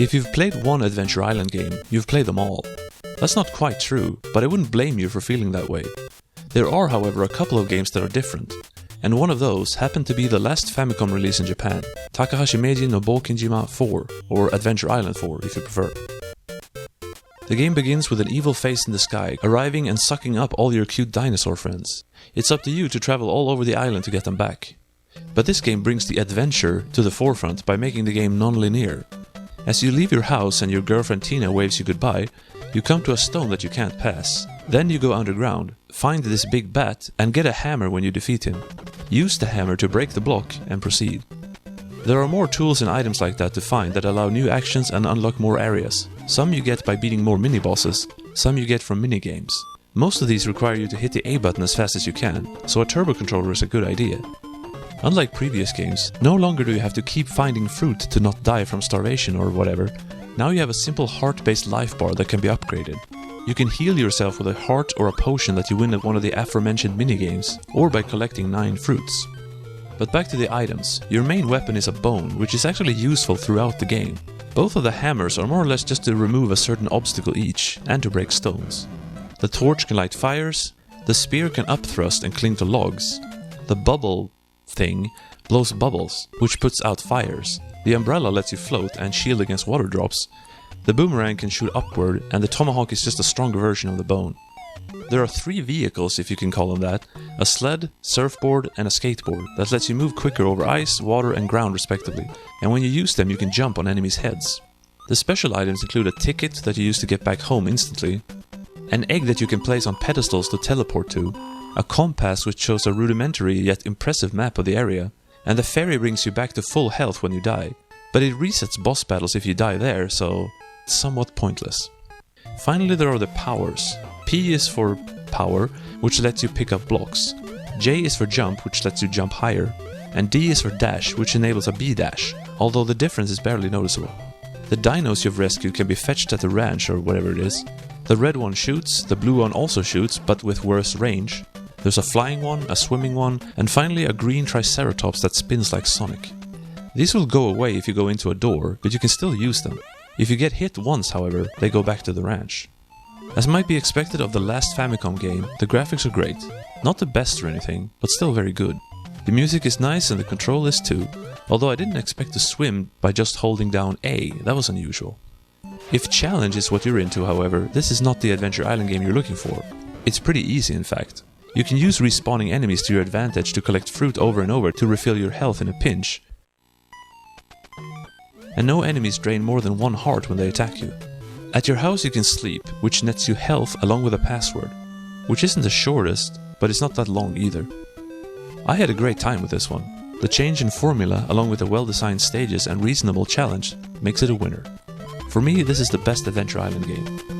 If you've played one Adventure Island game, you've played them all. That's not quite true, but I wouldn't blame you for feeling that way. There are, however, a couple of games that are different, and one of those happened to be the last Famicom release in Japan, Takahashi Meiji no Bokenjima 4, or Adventure Island 4 if you prefer. The game begins with an evil face in the sky, arriving and sucking up all your cute dinosaur friends. It's up to you to travel all over the island to get them back. But this game brings the adventure to the forefront by making the game non-linear. As you leave your house and your girlfriend Tina waves you goodbye, you come to a stone that you can't pass. Then you go underground, find this big bat, and get a hammer when you defeat him. Use the hammer to break the block and proceed. There are more tools and items like that to find that allow new actions and unlock more areas. Some you get by beating more mini-bosses, some you get from mini-games. Most of these require you to hit the A button as fast as you can, so a turbo controller is a good idea. Unlike previous games, no longer do you have to keep finding fruit to not die from starvation or whatever. Now you have a simple heart-based life bar that can be upgraded. You can heal yourself with a heart or a potion that you win at one of the aforementioned minigames, or by collecting 9 fruits. But back to the items. Your main weapon is a bone, which is actually useful throughout the game. Both of the hammers are more or less just to remove a certain obstacle each, and to break stones. The torch can light fires, the spear can upthrust and cling to logs, the bubble thing blows bubbles, which puts out fires. The umbrella lets you float and shield against water drops. The boomerang can shoot upward, and the tomahawk is just a stronger version of the bone. There are 3 vehicles, if you can call them that, a sled, surfboard and a skateboard that lets you move quicker over ice, water and ground respectively, and when you use them you can jump on enemies' heads. The special items include a ticket that you use to get back home instantly, an egg that you can place on pedestals to teleport to, a compass which shows a rudimentary yet impressive map of the area, and the ferry brings you back to full health when you die. But it resets boss battles if you die there, so it's somewhat pointless. Finally, there are the powers. P is for power, which lets you pick up blocks. J is for jump, which lets you jump higher. And D is for dash, which enables a B-dash, although the difference is barely noticeable. The dinos you've rescued can be fetched at the ranch or whatever it is. The red one shoots, the blue one also shoots, but with worse range. There's a flying one, a swimming one, and finally a green triceratops that spins like Sonic. These will go away if you go into a door, but you can still use them. If you get hit once, however, they go back to the ranch. As might be expected of the last Famicom game, the graphics are great. Not the best or anything, but still very good. The music is nice and the control is too, although I didn't expect to swim by just holding down A, that was unusual. If challenge is what you're into, however, this is not the Adventure Island game you're looking for. It's pretty easy in fact. You can use respawning enemies to your advantage to collect fruit over and over to refill your health in a pinch. And no enemies drain more than 1 heart when they attack you. At your house you can sleep, which nets you health along with a password, which isn't the shortest, but it's not that long either. I had a great time with this one. The change in formula, along with the well-designed stages and reasonable challenge, makes it a winner. For me, this is the best Adventure Island game.